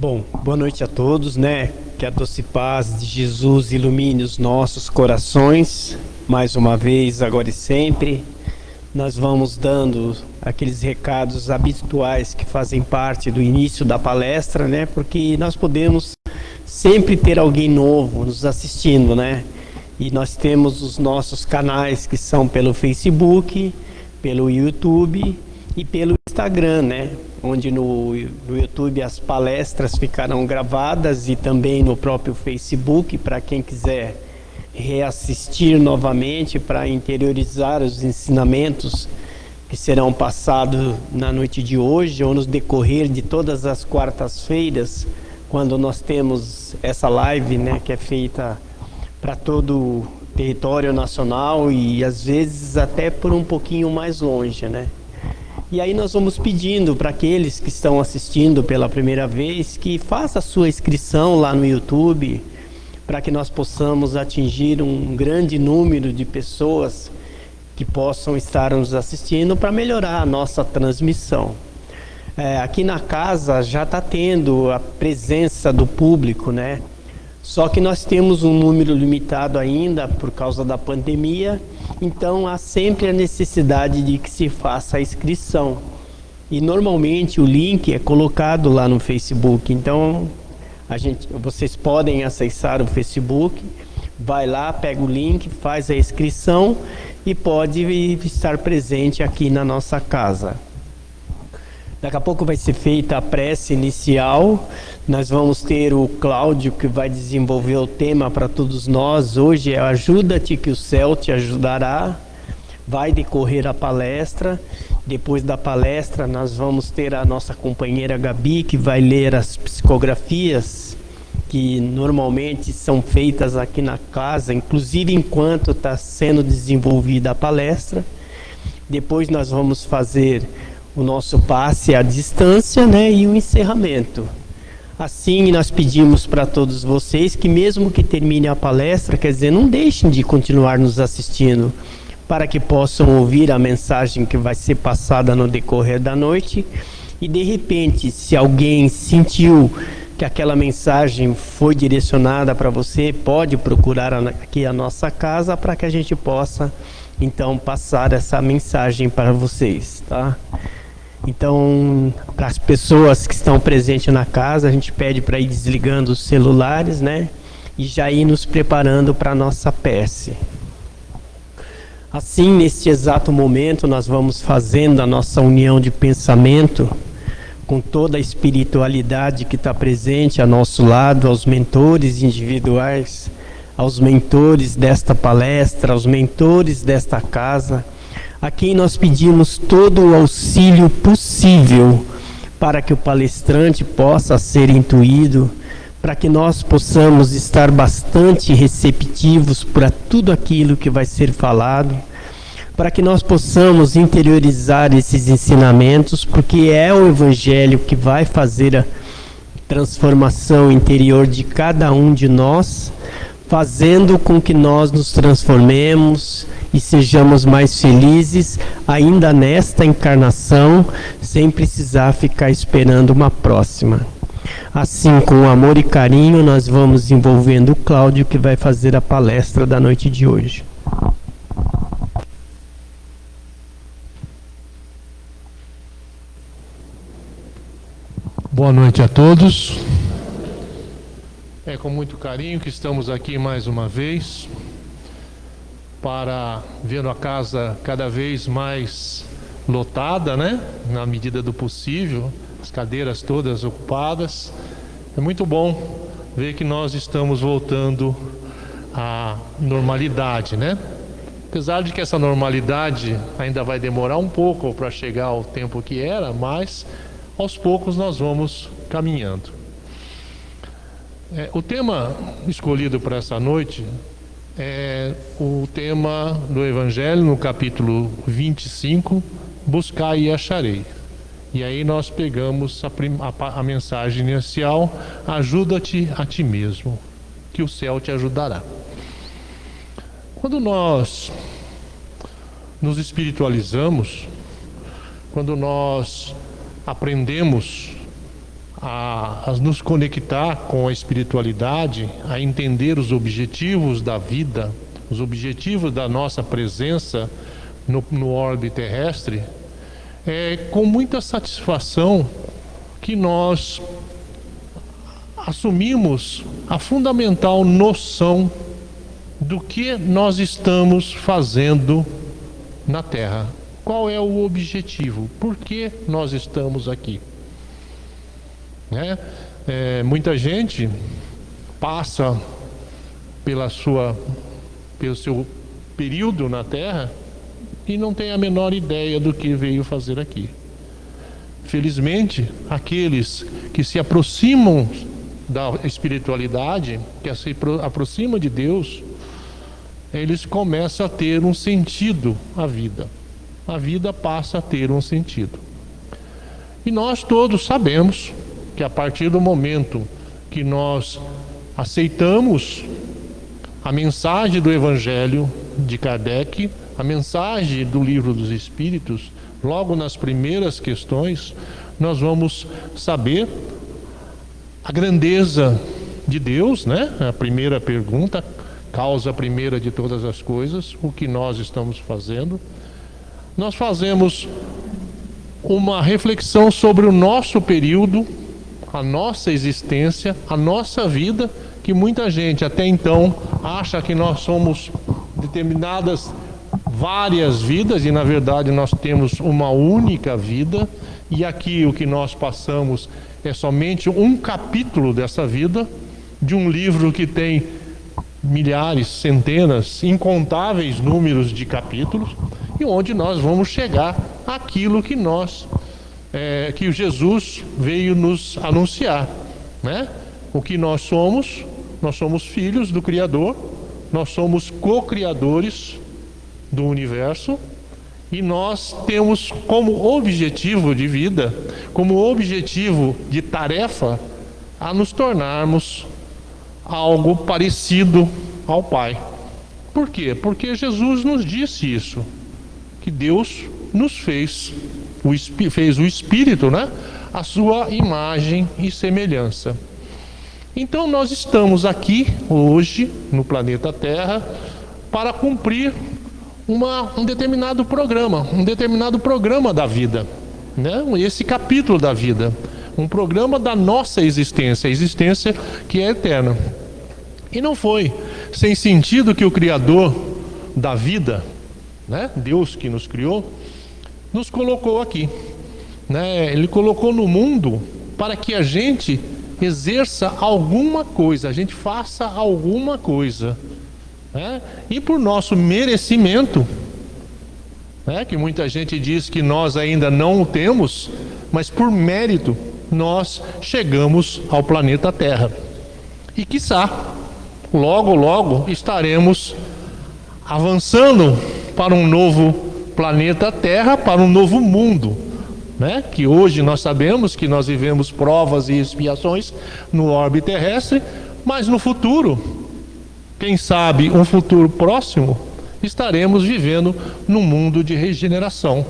Bom, boa noite a todos, né? Que a doce paz de Jesus ilumine os nossos corações, mais uma vez, agora e sempre. Nós vamos dando aqueles recados habituais que fazem parte do início da palestra, né? Porque nós podemos sempre ter alguém novo nos assistindo, né? E nós temos os nossos canais que são pelo Facebook, pelo YouTube e pelo Instagram, né? Onde no YouTube as palestras ficarão gravadas e também no próprio Facebook, para quem quiser reassistir novamente, para interiorizar os ensinamentos que serão passados na noite de hoje ou no decorrer de todas as quartas-feiras, quando nós temos essa live, né, que é feita para todo o território nacional e às vezes até por um pouquinho mais longe, né? E aí nós vamos pedindo para aqueles que estão assistindo pela primeira vez que faça a sua inscrição lá no YouTube, para que nós possamos atingir um grande número de pessoas que possam estar nos assistindo para melhorar a nossa transmissão. Aqui na casa já está tendo a presença do público, né? Só que nós temos um número limitado ainda por causa da pandemia, então há sempre a necessidade de que se faça a inscrição. E normalmente o link é colocado lá no Facebook, então vocês podem acessar o Facebook, vai lá, pega o link, faz a inscrição e pode estar presente aqui na nossa casa. Daqui a pouco vai ser feita a prece inicial. Nós vamos ter o Cláudio que vai desenvolver o tema para todos nós. Hoje é Ajuda-te que o céu te ajudará. Vai decorrer a palestra. Depois da palestra nós vamos ter a nossa companheira Gabi que vai ler as psicografias que normalmente são feitas aqui na casa, inclusive enquanto está sendo desenvolvida a palestra. Depois nós vamos fazer o nosso passe à distância, né, e o encerramento. Assim, nós pedimos para todos vocês que mesmo que termine a palestra, quer dizer, não deixem de continuar nos assistindo, para que possam ouvir a mensagem que vai ser passada no decorrer da noite. E de repente, se alguém sentiu que aquela mensagem foi direcionada para você, pode procurar aqui a nossa casa para que a gente possa então passar essa mensagem para vocês, tá? Então, para as pessoas que estão presentes na casa, a gente pede para ir desligando os celulares, né? E já ir nos preparando para a nossa prece. Assim, neste exato momento, nós vamos fazendo a nossa união de pensamento com toda a espiritualidade que está presente a nosso lado, aos mentores individuais, aos mentores desta palestra, aos mentores desta casa, a quem nós pedimos todo o auxílio possível para que o palestrante possa ser intuído, para que nós possamos estar bastante receptivos para tudo aquilo que vai ser falado, para que nós possamos interiorizar esses ensinamentos, porque é o Evangelho que vai fazer a transformação interior de cada um de nós, fazendo com que nós nos transformemos e sejamos mais felizes ainda nesta encarnação, sem precisar ficar esperando uma próxima. Assim, com amor e carinho, nós vamos envolvendo o Cláudio, que vai fazer a palestra da noite de hoje. Boa noite a todos. É com muito carinho que estamos aqui mais uma vez para ver a casa cada vez mais lotada, né? Na medida do possível, as cadeiras todas ocupadas. É muito bom ver que nós estamos voltando à normalidade, né? Apesar de que essa normalidade ainda vai demorar um pouco para chegar ao tempo que era, mas aos poucos nós vamos caminhando. O tema escolhido para essa noite é o tema do Evangelho no capítulo 25, Buscai e acharei. E aí nós pegamos a mensagem inicial, ajuda-te a ti mesmo, que o céu te ajudará. Quando nós nos espiritualizamos, quando nós aprendemos a nos conectar com a espiritualidade, a entender os objetivos da vida, os objetivos da nossa presença no orbe terrestre, é com muita satisfação que nós assumimos a fundamental noção do que nós estamos fazendo na Terra. Qual é o objetivo? Por que nós estamos aqui? Muita gente passa pelo seu período na Terra e não tem a menor ideia do que veio fazer aqui. Felizmente, aqueles que se aproximam da espiritualidade, que se aproximam de Deus, eles começam a ter um sentido à vida. A vida passa a ter um sentido. E nós todos sabemos que a partir do momento que nós aceitamos a mensagem do Evangelho de Kardec, a mensagem do Livro dos Espíritos, logo nas primeiras questões, nós vamos saber a grandeza de Deus, né? A primeira pergunta, causa primeira de todas as coisas, o que nós estamos fazendo. Nós fazemos uma reflexão sobre o nosso período, a nossa existência, a nossa vida, que muita gente até então acha que nós somos determinadas várias vidas e na verdade nós temos uma única vida, e aqui o que nós passamos é somente um capítulo dessa vida, de um livro que tem milhares, centenas, incontáveis números de capítulos, e onde nós vamos chegar àquilo que que Jesus veio nos anunciar, né? O que nós somos filhos do Criador, nós somos co-criadores do universo, e nós temos como objetivo de vida, como objetivo de tarefa, a nos tornarmos algo parecido ao Pai. Por quê? Porque Jesus nos disse isso, que Deus nos fez o Espírito, né? A sua imagem e semelhança. Então nós estamos aqui hoje no planeta Terra para cumprir um determinado programa da vida, né? Esse capítulo da vida, um programa da nossa existência, a existência que é eterna. E não foi sem sentido que o Criador da vida, né? Deus que nos criou, nos colocou aqui, né? Ele colocou no mundo para que a gente exerça alguma coisa, a gente faça alguma coisa, né? E por nosso merecimento, né? Que muita gente diz que nós ainda não o temos, mas por mérito nós chegamos ao planeta Terra. E quiçá, logo logo estaremos avançando para um novo planeta Terra, para um novo mundo, né? Que hoje nós sabemos que nós vivemos provas e expiações no orbe terrestre, mas no futuro, quem sabe um futuro próximo, estaremos vivendo num mundo de regeneração,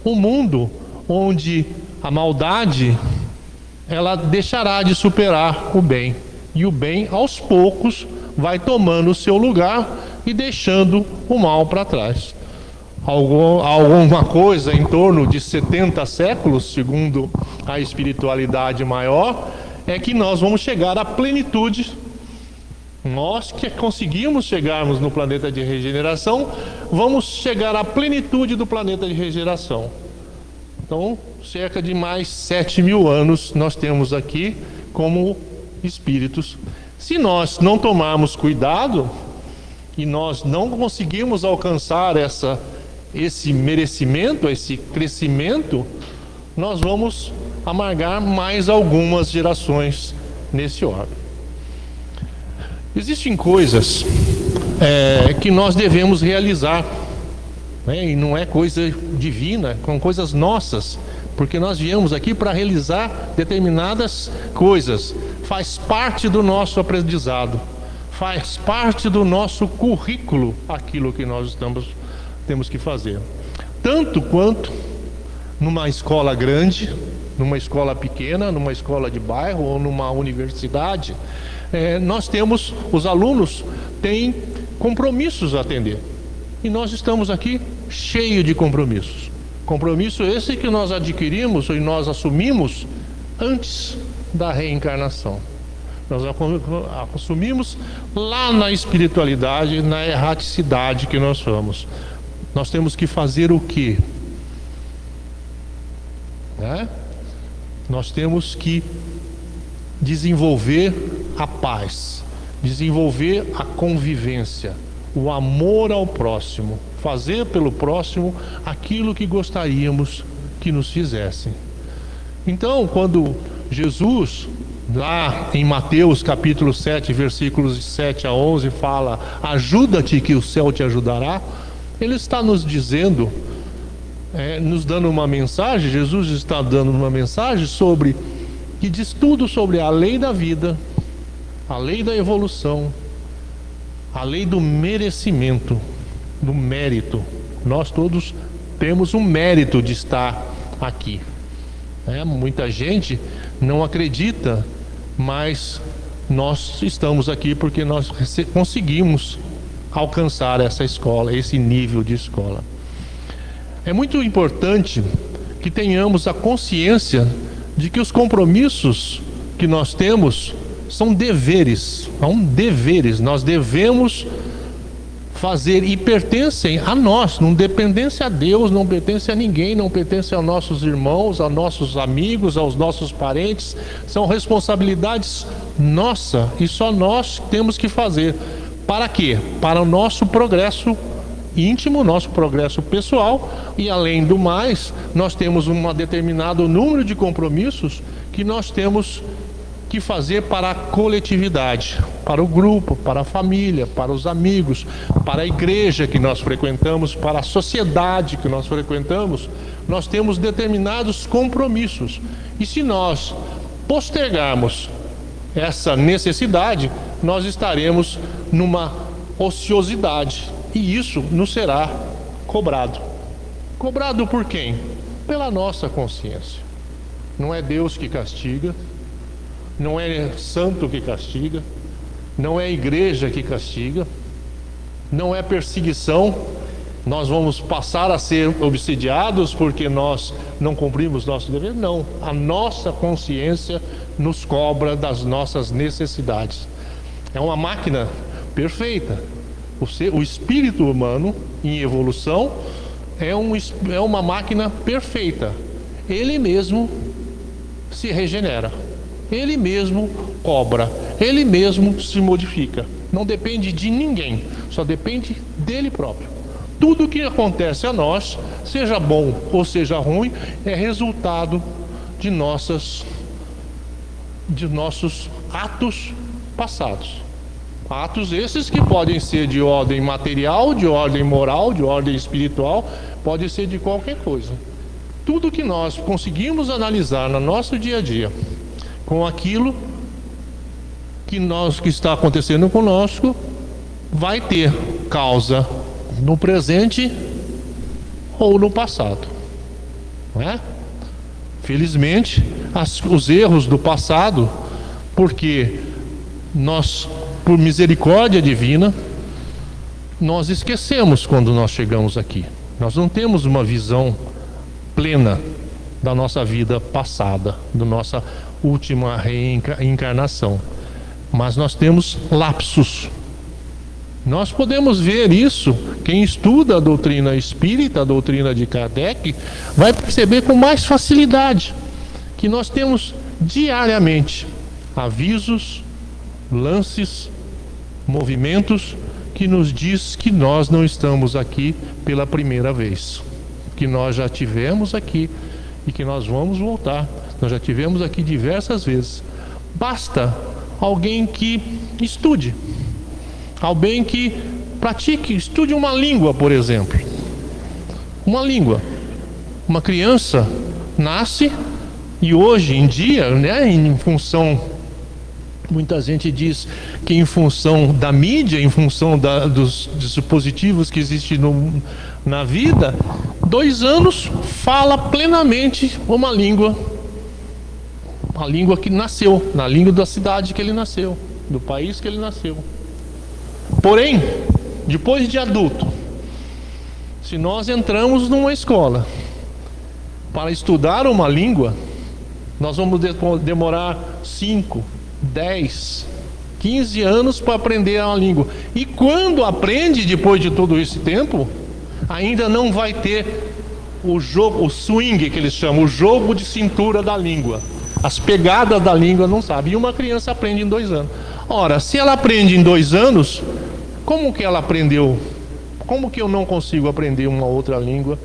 um mundo onde a maldade ela deixará de superar o bem, e o bem aos poucos vai tomando o seu lugar e deixando o mal para trás. Alguma coisa em torno de 70 séculos, segundo a espiritualidade maior, é que nós vamos chegar à plenitude. Nós que conseguimos chegarmos no planeta de regeneração, vamos chegar à plenitude do planeta de regeneração. Então, cerca de mais 7.000 anos nós temos aqui como espíritos. Se nós não tomarmos cuidado e nós não conseguirmos alcançar esse merecimento, esse crescimento, nós vamos amargar mais algumas gerações nesse orbe. Existem coisas que nós devemos realizar, né? E não é coisa divina, são coisas nossas, porque nós viemos aqui para realizar determinadas coisas. Faz parte do nosso aprendizado, faz parte do nosso currículo aquilo que nós temos que fazer. Tanto quanto numa escola grande, numa escola pequena, numa escola de bairro ou numa universidade, os alunos têm compromissos a atender. E nós estamos aqui cheios de compromissos. Compromisso esse que nós adquirimos e nós assumimos antes da reencarnação. Nós assumimos lá na espiritualidade, na erraticidade que nós somos. Nós temos que fazer o quê? Nós temos que desenvolver a paz, desenvolver a convivência, o amor ao próximo, fazer pelo próximo aquilo que gostaríamos que nos fizessem. Então, quando Jesus, lá em Mateus capítulo 7, versículos 7 a 11, fala: ajuda-te que o céu te ajudará, Ele está nos dizendo, nos dando uma mensagem. Jesus está dando uma mensagem que diz tudo sobre a lei da vida, a lei da evolução, a lei do merecimento, do mérito. Nós todos temos um mérito de estar aqui. Muita gente não acredita, mas nós estamos aqui porque nós conseguimos alcançar essa escola, esse nível de escola. É muito importante que tenhamos a consciência de que os compromissos que nós temos são deveres, nós devemos fazer e pertencem a nós, não pertence a Deus, não pertence a ninguém, não pertence aos nossos irmãos, aos nossos amigos, aos nossos parentes. São responsabilidades nossas e só nós temos que fazer. Para quê? Para o nosso progresso íntimo, nosso progresso pessoal, e além do mais, nós temos um determinado número de compromissos que nós temos que fazer para a coletividade, para o grupo, para a família, para os amigos, para a igreja que nós frequentamos, para a sociedade que nós frequentamos. Nós temos determinados compromissos, e se nós postergarmos essa necessidade, nós estaremos numa ociosidade, e isso nos será cobrado. Cobrado por quem? Pela nossa consciência. Não é Deus que castiga, não é santo que castiga, não é igreja que castiga, não é perseguição. Nós vamos passar a ser obsidiados porque nós não cumprimos nosso dever. Não, a nossa consciência nos cobra das nossas necessidades. É uma máquina perfeita. O espírito humano em evolução é uma máquina perfeita. Ele mesmo se regenera, ele mesmo cobra, ele mesmo se modifica. Não depende de ninguém, só depende dele próprio. Tudo que acontece a nós, seja bom ou seja ruim, é resultado de nossos atos passados. Atos esses que podem ser de ordem material, de ordem moral, de ordem espiritual, pode ser de qualquer coisa. Tudo que nós conseguimos analisar no nosso dia a dia, com aquilo que está acontecendo conosco, vai ter causa no presente ou no passado, não é? Felizmente, os erros do passado, porque nós, por misericórdia divina, nós esquecemos quando nós chegamos aqui. Nós não temos uma visão plena da nossa vida passada, da nossa última reencarnação, mas nós temos lapsos. Nós podemos ver isso. Quem estuda a doutrina espírita, a doutrina de Kardec, vai perceber com mais facilidade que nós temos diariamente avisos, lances, movimentos que nos diz que nós não estamos aqui pela primeira vez, que nós já tivemos aqui e que nós vamos voltar. Nós já tivemos aqui diversas vezes. Basta alguém que estude, alguém que pratique, estude uma língua, por exemplo. Uma língua. Uma criança nasce e hoje em dia, em função, muita gente diz que em função da mídia, em função dos dispositivos que existem na vida, 2 anos fala plenamente uma língua a língua que nasceu, na língua da cidade que ele nasceu, do país que ele nasceu. Porém, depois de adulto, se nós entramos numa escola para estudar uma língua, nós vamos demorar 5, 10, 15 anos para aprender a língua. E quando aprende, depois de todo esse tempo, ainda não vai ter o jogo, o swing que eles chamam, o jogo de cintura da língua. As pegadas da língua não sabe. E uma criança aprende em 2 anos. Ora, se ela aprende em 2 anos, como que ela aprendeu? Como que eu não consigo aprender uma outra língua?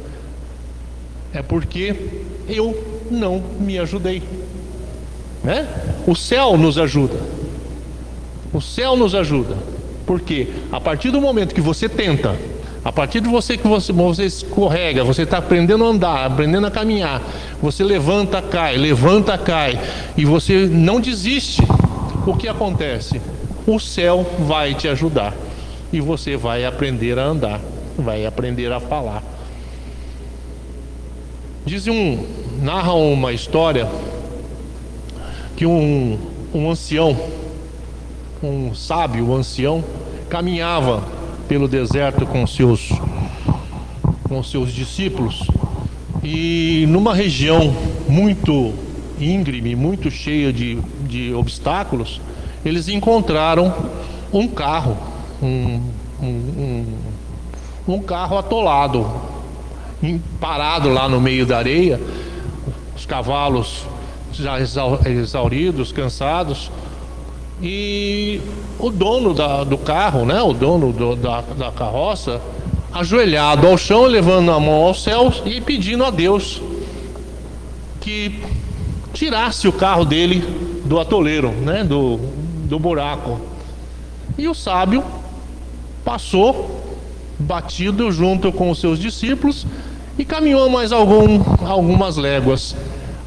É porque eu não me ajudei, né? O céu nos ajuda. O céu nos ajuda. Porque a partir do momento que você tenta, a partir de você que você escorrega, você está aprendendo a andar, aprendendo a caminhar, você levanta, cai, e você não desiste, o que acontece? O céu vai te ajudar. E você vai aprender a andar, vai aprender a falar. Narra uma história que um ancião, um sábio ancião, caminhava pelo deserto com seus discípulos, e numa região muito íngreme, muito cheia de obstáculos, eles encontraram um carro, um carro atolado, parado lá no meio da areia, os cavalos já exauridos, cansados, e o dono do carro, né, o dono da carroça, ajoelhado ao chão, levando a mão aos céus e pedindo a Deus que tirasse o carro dele do atoleiro, né, do buraco. E o sábio passou batido junto com os seus discípulos e caminhou mais algumas léguas.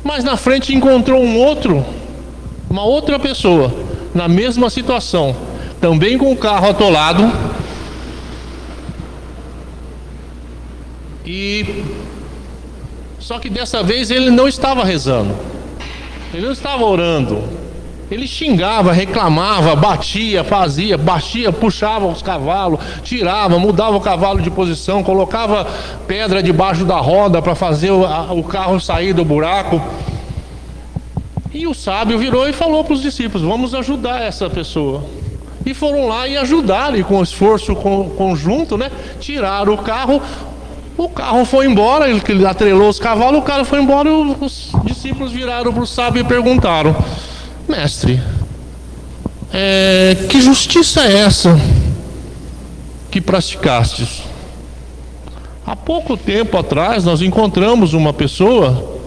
Mas na frente encontrou uma outra pessoa na mesma situação, também com o carro atolado, e só que dessa vez ele não estava rezando, ele não estava orando, ele xingava, reclamava, batia, puxava os cavalos, tirava, mudava o cavalo de posição, colocava pedra debaixo da roda para fazer o carro sair do buraco. E o sábio virou e falou para os discípulos: vamos ajudar essa pessoa. E foram lá e ajudaram, e com esforço conjunto, né, tiraram o carro. O carro foi embora, ele atrelou os cavalos, o carro foi embora, e os discípulos viraram para o sábio e perguntaram: mestre, que justiça é essa que praticastes? Há pouco tempo atrás nós encontramos uma pessoa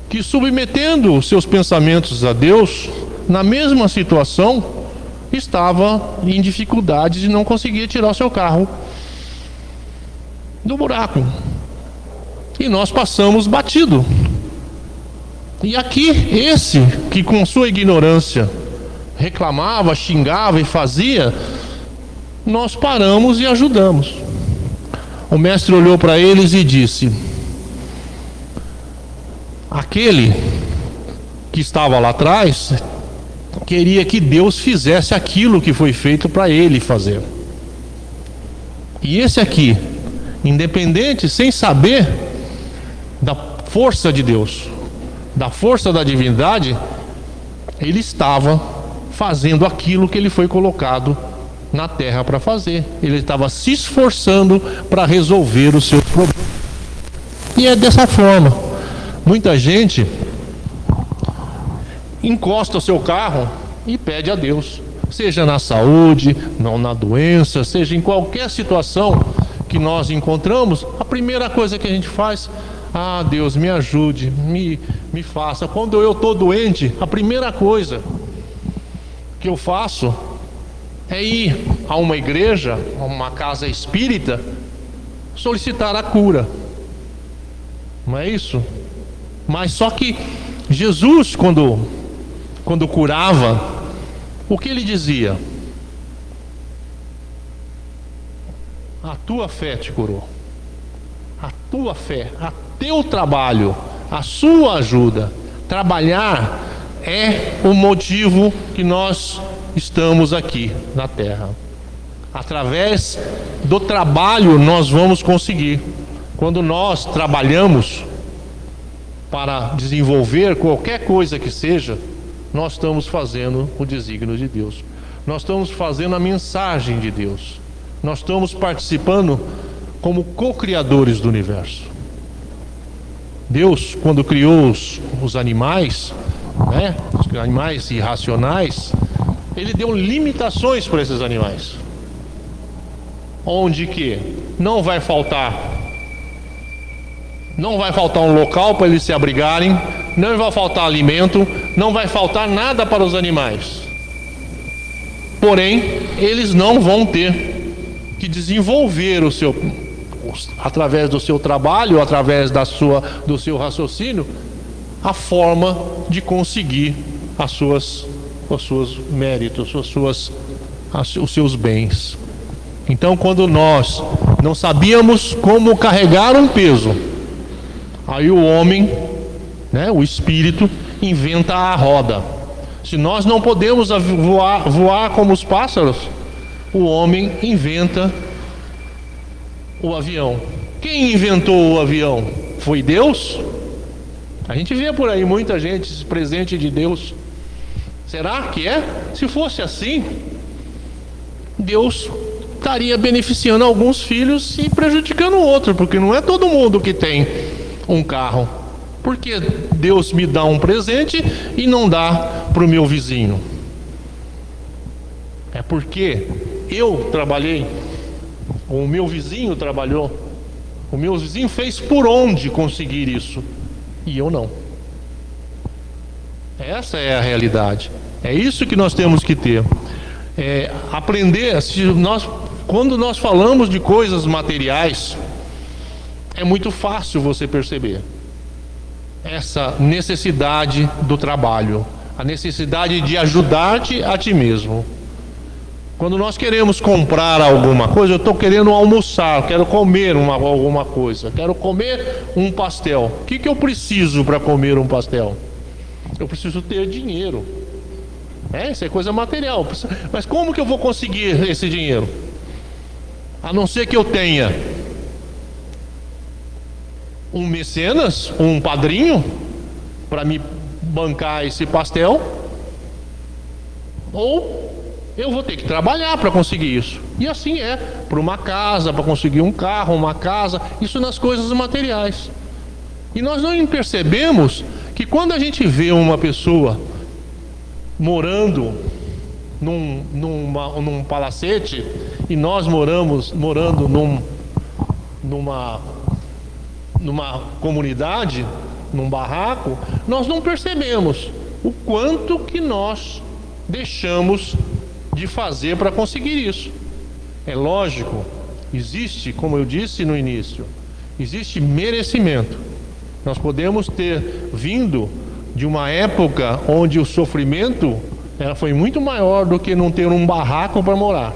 que, submetendo seus pensamentos a Deus, na mesma situação, estava em dificuldades e não conseguia tirar o seu carro do buraco. E nós passamos batido. E aqui, esse que com sua ignorância reclamava, xingava e fazia, nós paramos e ajudamos. O mestre olhou para eles e disse: aquele que estava lá atrás queria que Deus fizesse aquilo que foi feito para ele fazer. E esse aqui, independente, sem saber da força de Deus, da força da divindade, ele estava fazendo aquilo que ele foi colocado na terra para fazer. Ele estava se esforçando para resolver os seus problemas. E é dessa forma. Muita gente encosta o seu carro e pede a Deus, seja na saúde, não na doença, seja em qualquer situação que nós encontramos, a primeira coisa que a gente faz: ah, Deus, me ajude, me faça. Quando eu estou doente, a primeira coisa que eu faço é ir a uma igreja, a uma casa espírita, solicitar a cura. Não é isso? Mas só que Jesus, quando curava, o que ele dizia? A tua fé te curou. A tua fé, a teu trabalho, a sua ajuda. Trabalhar é o motivo que nós estamos aqui na Terra. Através do trabalho nós vamos conseguir. Quando nós trabalhamos para desenvolver qualquer coisa que seja, nós estamos fazendo o desígnio de Deus. Nós estamos fazendo a mensagem de Deus. Nós estamos participando como co-criadores do universo. Deus, quando criou os animais, né, os animais irracionais, Ele deu limitações para esses animais. Onde que não vai faltar um local para eles se abrigarem, não vai faltar alimento, não vai faltar nada para os animais. Porém, eles não vão ter que desenvolver através do seu trabalho, através do seu raciocínio, a forma de conseguir os seus méritos, os seus bens. Então, quando nós não sabíamos como carregar um peso, aí o homem, né, o espírito, inventa a roda. Se nós não podemos voar como os pássaros, o homem inventa o avião. Quem inventou o avião? Foi Deus? A gente vê por aí muita gente presente de Deus. Será que é? Se fosse assim, Deus estaria beneficiando alguns filhos e prejudicando o outro, porque não é todo mundo que tem um carro. Por que Deus me dá um presente e não dá para o meu vizinho? É porque eu trabalhei, ou o meu vizinho trabalhou, o meu vizinho fez por onde conseguir isso e eu não. Essa é a realidade. É isso que nós temos que ter. Aprender. Quando nós falamos de coisas materiais, é muito fácil você perceber essa necessidade do trabalho, a necessidade de ajudar-te a ti mesmo. Quando nós queremos comprar alguma coisa, eu estou querendo almoçar, quero comer alguma coisa, quero comer um pastel. O que eu preciso para comer um pastel? Eu preciso ter dinheiro. Isso é coisa material. Mas como que eu vou conseguir esse dinheiro? A não ser que eu tenha um mecenas, um padrinho, para me bancar esse pastel, ou eu vou ter que trabalhar para conseguir isso. E assim é, para uma casa, para conseguir um carro, uma casa, isso nas coisas materiais. E nós não percebemos que quando a gente vê uma pessoa morando num palacete e nós morando numa comunidade, num barraco, nós não percebemos o quanto que nós deixamos de fazer para conseguir isso. É lógico, existe, como eu disse no início, existe merecimento. Nós podemos ter vindo de uma época onde o sofrimento foi muito maior do que não ter um barraco para morar.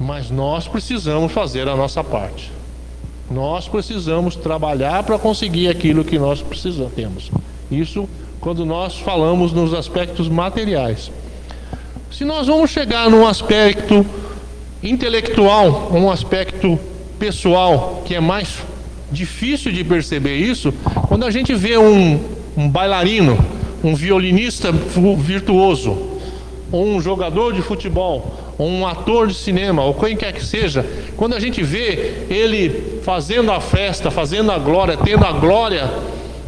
Mas nós precisamos fazer a nossa parte. Nós precisamos trabalhar para conseguir aquilo que nós temos. Isso quando nós falamos nos aspectos materiais. Se nós vamos chegar num aspecto intelectual, um aspecto pessoal, que é mais difícil de perceber isso, quando a gente vê um bailarino, um violinista virtuoso, ou um jogador de futebol, ou um ator de cinema, ou quem quer que seja, quando a gente vê ele fazendo a festa, fazendo a glória, tendo a glória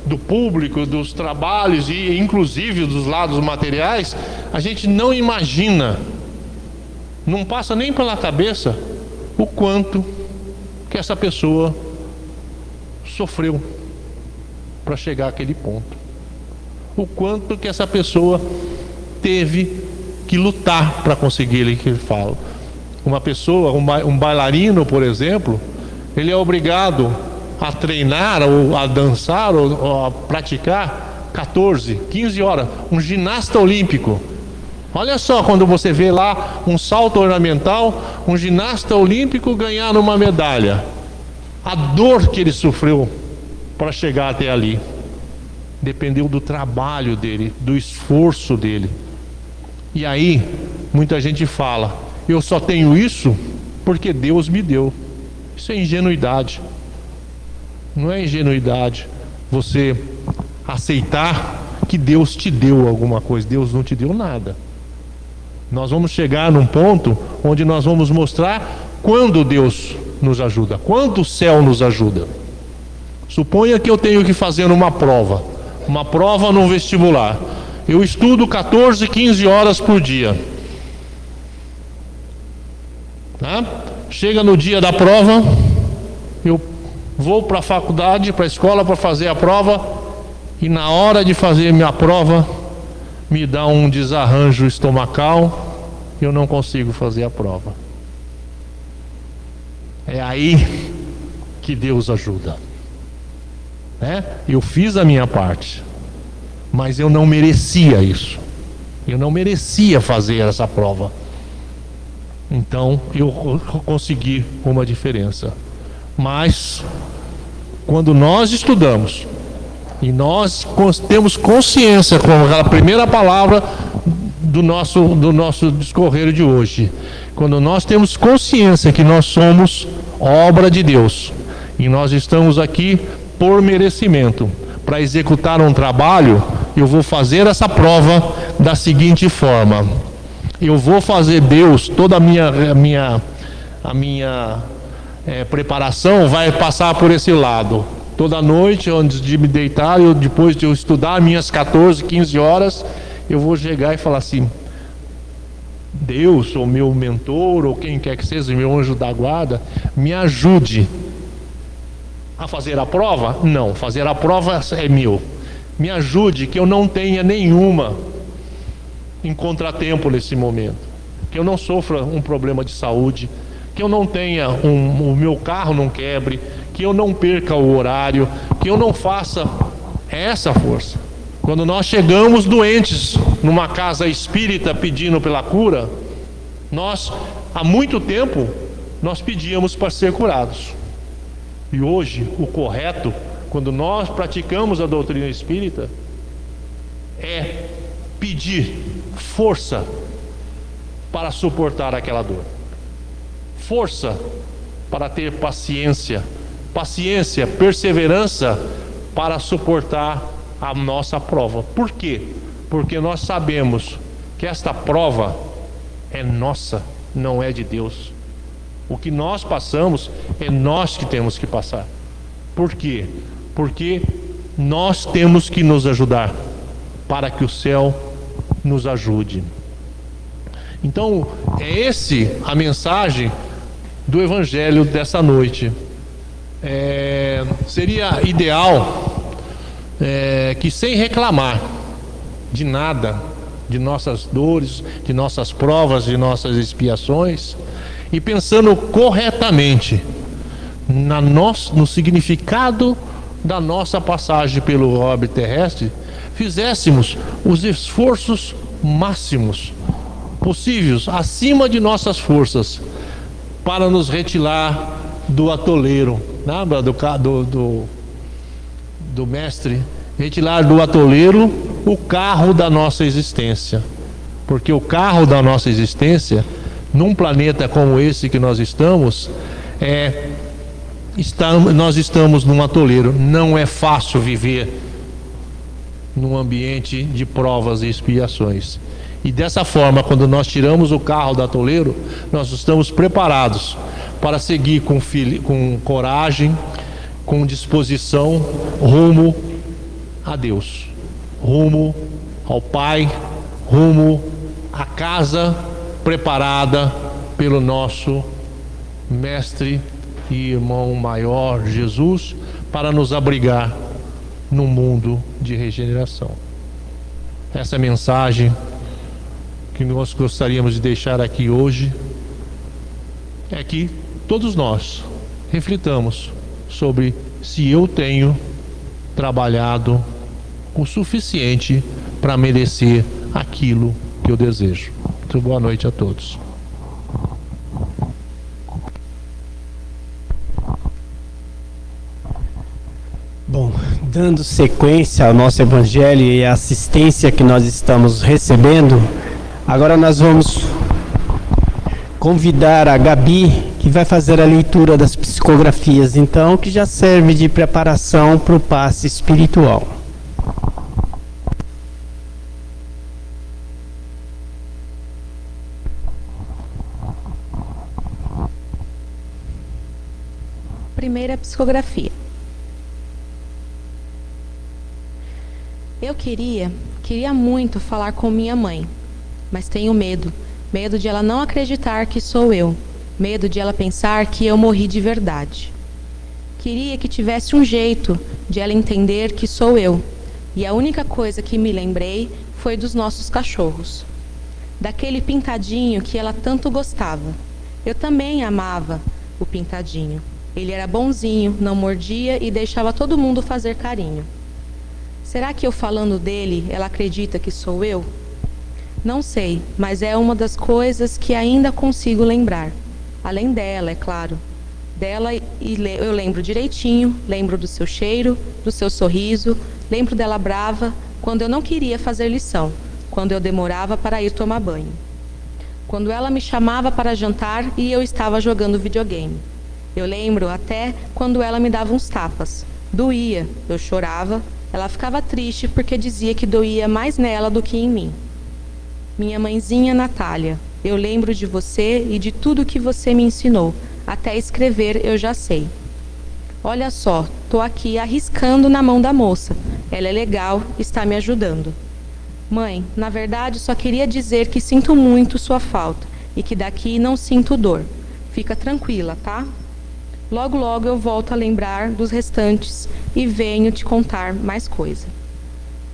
do público, dos trabalhos e inclusive dos lados materiais, a gente não imagina, não passa nem pela cabeça o quanto que essa pessoa sofreu para chegar àquele ponto, o quanto que essa pessoa teve que lutar para conseguir ele que ele fala. Uma pessoa, um bailarino, por exemplo, ele é obrigado a treinar ou a dançar ou a praticar 14, 15 horas. Um ginasta olímpico, olha só, quando você vê lá um salto ornamental, um ginasta olímpico ganhar uma medalha, a dor que ele sofreu para chegar até ali. dependeu do trabalho dele, do esforço dele. E aí, muita gente fala: eu só tenho isso porque Deus me deu. Isso é ingenuidade. Não é ingenuidade você aceitar que Deus te deu alguma coisa. Deus não te deu nada. Nós vamos chegar num ponto onde nós vamos mostrar quando Deus nos ajuda, quando o céu nos ajuda. Suponha que eu tenho que fazer uma prova no vestibular. Eu estudo 14, 15 horas por dia. Tá? Chega no dia da prova, eu vou para a faculdade, para a escola para fazer a prova, e na hora de fazer minha prova me dá um desarranjo estomacal, eu não consigo fazer a prova. É aí que Deus ajuda, né? Eu fiz a minha parte, mas eu não merecia isso. Eu não merecia fazer essa prova. Então eu consegui uma diferença. Mas quando nós estudamos e nós temos consciência, com a primeira palavra do nosso discorrer de hoje, quando nós temos consciência que nós somos obra de Deus e nós estamos aqui por merecimento, para executar um trabalho, eu vou fazer essa prova da seguinte forma: eu vou fazer Deus, toda a minha preparação vai passar por esse lado. Toda noite, antes de me deitar, depois de eu estudar minhas 14, 15 horas, eu vou chegar e falar assim: Deus, ou meu mentor, ou quem quer que seja, meu anjo da guarda, me ajude a fazer a prova? Não, fazer a prova é meu. Me ajude que eu não tenha nenhuma em contratempo nesse momento, que eu não sofra um problema de saúde, que eu não tenha o meu carro não quebre, que eu não perca o horário, que eu não faça essa força. Quando nós chegamos doentes numa casa espírita pedindo pela cura, nós há muito tempo nós pedíamos para ser curados. E hoje o correto, quando nós praticamos a doutrina espírita, é pedir força para suportar aquela dor, força para ter paciência, perseverança para suportar a nossa prova. Por quê? Porque nós sabemos que esta prova é nossa, não é de Deus. O que nós passamos é nós que temos que passar. Por quê? Porque nós temos que nos ajudar para que o céu nos ajude. Então, é essa a mensagem do Evangelho dessa noite. Seria ideal que, sem reclamar de nada, de nossas dores, de nossas provas, de nossas expiações, e pensando corretamente no significado da nossa passagem pelo orbe terrestre, fizéssemos os esforços máximos possíveis, acima de nossas forças, para nos retirar do atoleiro, lembra do mestre? Retirar do atoleiro o carro da nossa existência, porque o carro da nossa existência, num planeta como esse que nós estamos, nós estamos num atoleiro. Não é fácil viver num ambiente de provas e expiações. E dessa forma, quando nós tiramos o carro do atoleiro, nós estamos preparados para seguir com coragem, com disposição, rumo a Deus, rumo ao Pai, rumo à casa preparada pelo nosso mestre e irmão maior Jesus, para nos abrigar no mundo de regeneração. Essa é a mensagem que nós gostaríamos de deixar aqui hoje, é que todos nós reflitamos sobre se eu tenho trabalhado o suficiente para merecer aquilo que eu desejo. Muito boa noite a todos. Bom, dando sequência ao nosso evangelho e à assistência que nós estamos recebendo, agora nós vamos convidar a Gabi, que vai fazer a leitura das psicografias, então, que já serve de preparação para o passe espiritual. Primeira psicografia. Eu queria muito falar com minha mãe, mas tenho medo de ela não acreditar que sou eu, medo de ela pensar que eu morri de verdade. Queria que tivesse um jeito de ela entender que sou eu, e a única coisa que me lembrei foi dos nossos cachorros, daquele pintadinho que ela tanto gostava. Eu também amava o pintadinho. Ele era bonzinho, não mordia e deixava todo mundo fazer carinho. Será que eu falando dele, ela acredita que sou eu? Não sei, mas é uma das coisas que ainda consigo lembrar. Além dela, é claro. Dela eu lembro direitinho, lembro do seu cheiro, do seu sorriso, lembro dela brava quando eu não queria fazer lição, quando eu demorava para ir tomar banho. Quando ela me chamava para jantar e eu estava jogando videogame. Eu lembro até quando ela me dava uns tapas. Doía, eu chorava, ela ficava triste porque dizia que doía mais nela do que em mim. Minha mãezinha Natália, eu lembro de você e de tudo que você me ensinou. Até escrever eu já sei. Olha só, tô aqui arriscando na mão da moça. Ela é legal, está me ajudando. Mãe, na verdade só queria dizer que sinto muito sua falta e que daqui não sinto dor. Fica tranquila, tá? Logo, logo eu volto a lembrar dos restantes e venho te contar mais coisa.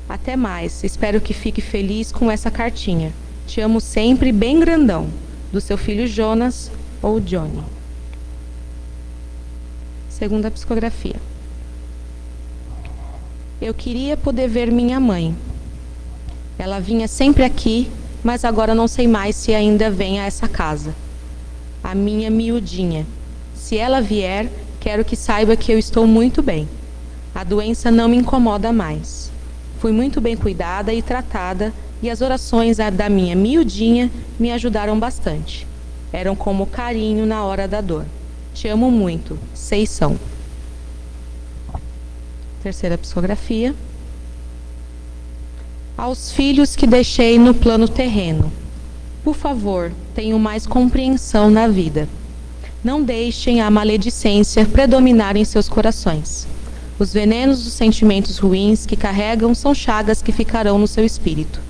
Até mais, espero que fique feliz com essa cartinha. Te amo sempre, bem grandão. Do seu filho Jonas ou Johnny. Segunda psicografia. Eu queria poder ver minha mãe. Ela vinha sempre aqui, mas agora não sei mais se ainda vem a essa casa. A minha miudinha. Se ela vier, quero que saiba que eu estou muito bem. A doença não me incomoda mais. Fui muito bem cuidada e tratada, e as orações da minha miudinha me ajudaram bastante. Eram como carinho na hora da dor. Te amo muito. Vocês são. Terceira psicografia. Aos filhos que deixei no plano terreno. Por favor, tenham mais compreensão na vida. Não deixem a maledicência predominar em seus corações. Os venenos dos sentimentos ruins que carregam são chagas que ficarão no seu espírito.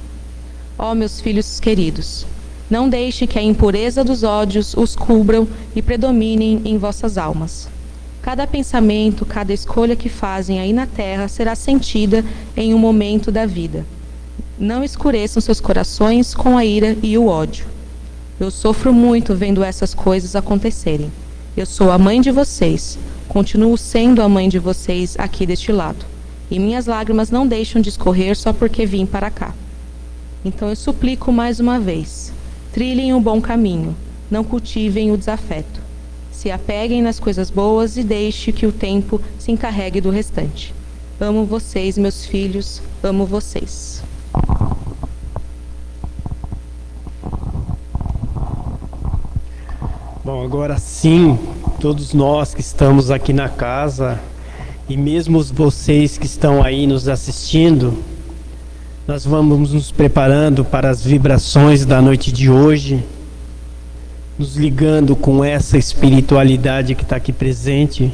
Ó, meus filhos queridos, não deixem que a impureza dos ódios os cubram e predominem em vossas almas. Cada pensamento, cada escolha que fazem aí na terra será sentida em um momento da vida. Não escureçam seus corações com a ira e o ódio. Eu sofro muito vendo essas coisas acontecerem. Eu sou a mãe de vocês. Continuo sendo a mãe de vocês aqui deste lado. E minhas lágrimas não deixam de escorrer só porque vim para cá. Então eu suplico mais uma vez. Trilhem o bom caminho. Não cultivem o desafeto. Se apeguem nas coisas boas e deixe que o tempo se encarregue do restante. Amo vocês, meus filhos. Amo vocês. Bom, agora sim, todos nós que estamos aqui na casa e mesmo vocês que estão aí nos assistindo, nós vamos nos preparando para as vibrações da noite de hoje, nos ligando com essa espiritualidade que está aqui presente,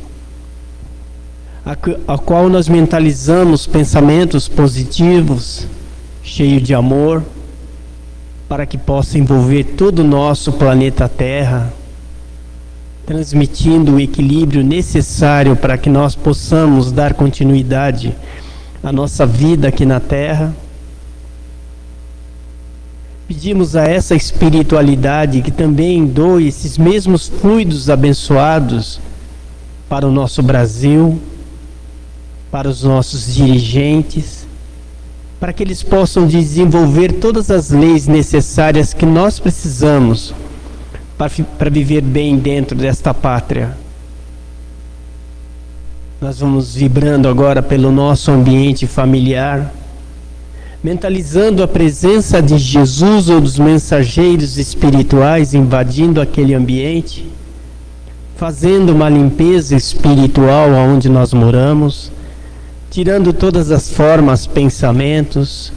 a qual nós mentalizamos pensamentos positivos, cheios de amor, para que possa envolver todo o nosso planeta Terra, transmitindo o equilíbrio necessário para que nós possamos dar continuidade à nossa vida aqui na Terra. Pedimos a essa espiritualidade que também doe esses mesmos fluidos abençoados para o nosso Brasil, para os nossos dirigentes, para que eles possam desenvolver todas as leis necessárias que nós precisamos para viver bem dentro desta pátria. Nós vamos vibrando agora pelo nosso ambiente familiar, mentalizando a presença de Jesus ou dos mensageiros espirituais invadindo aquele ambiente, fazendo uma limpeza espiritual onde nós moramos, tirando todas as formas, pensamentos,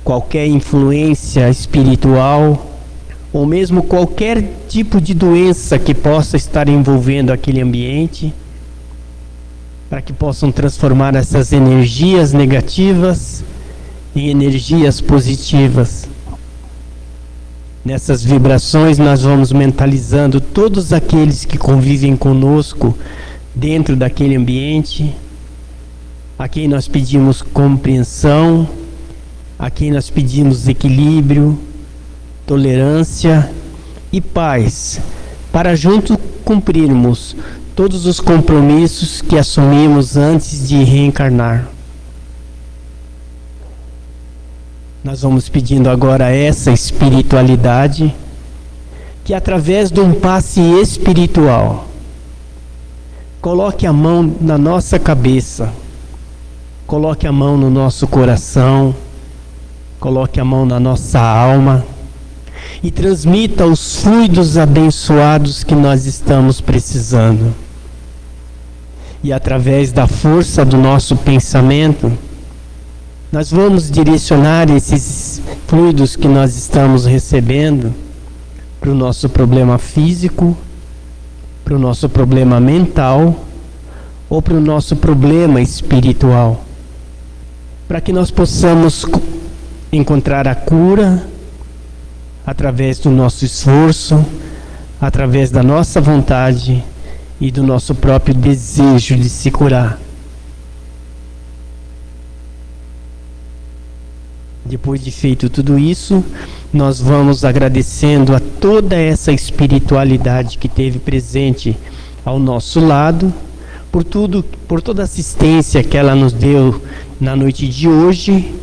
qualquer influência espiritual, ou mesmo qualquer tipo de doença que possa estar envolvendo aquele ambiente, para que possam transformar essas energias negativas em energias positivas. Nessas vibrações nós vamos mentalizando todos aqueles que convivem conosco dentro daquele ambiente, a quem nós pedimos compreensão, a quem nós pedimos equilíbrio, tolerância e paz, para juntos cumprirmos todos os compromissos que assumimos antes de reencarnar. Nós vamos pedindo agora essa espiritualidade que, através de um passe espiritual, coloque a mão na nossa cabeça, coloque a mão no nosso coração, coloque a mão na nossa alma e transmita os fluidos abençoados que nós estamos precisando. E através da força do nosso pensamento, nós vamos direcionar esses fluidos que nós estamos recebendo para o nosso problema físico, para o nosso problema mental ou para o nosso problema espiritual, para que nós possamos encontrar a cura através do nosso esforço, através da nossa vontade e do nosso próprio desejo de se curar. Depois de feito tudo isso, nós vamos agradecendo a toda essa espiritualidade que esteve presente ao nosso lado, por toda a assistência que ela nos deu na noite de hoje,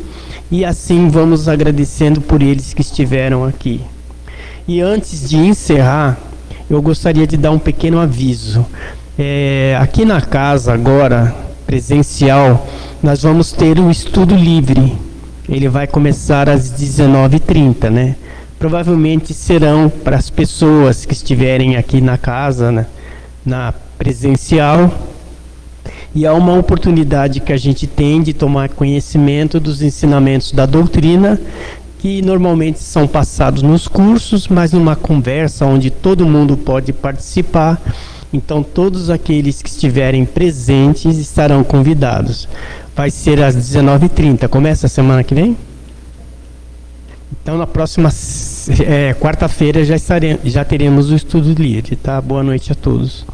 e assim vamos agradecendo por eles que estiveram aqui. E antes de encerrar, eu gostaria de dar um pequeno aviso. Aqui na casa agora, presencial, nós vamos ter um estudo livre. Ele vai começar às 19h30, né? Provavelmente serão para as pessoas que estiverem aqui na casa, né? Na presencial. E há uma oportunidade que a gente tem de tomar conhecimento dos ensinamentos da doutrina, que normalmente são passados nos cursos, mas numa conversa onde todo mundo pode participar. Então todos aqueles que estiverem presentes estarão convidados. Vai ser às 19h30. Começa a semana que vem? Então na próxima quarta-feira já teremos o estudo livre, tá? Boa noite a todos.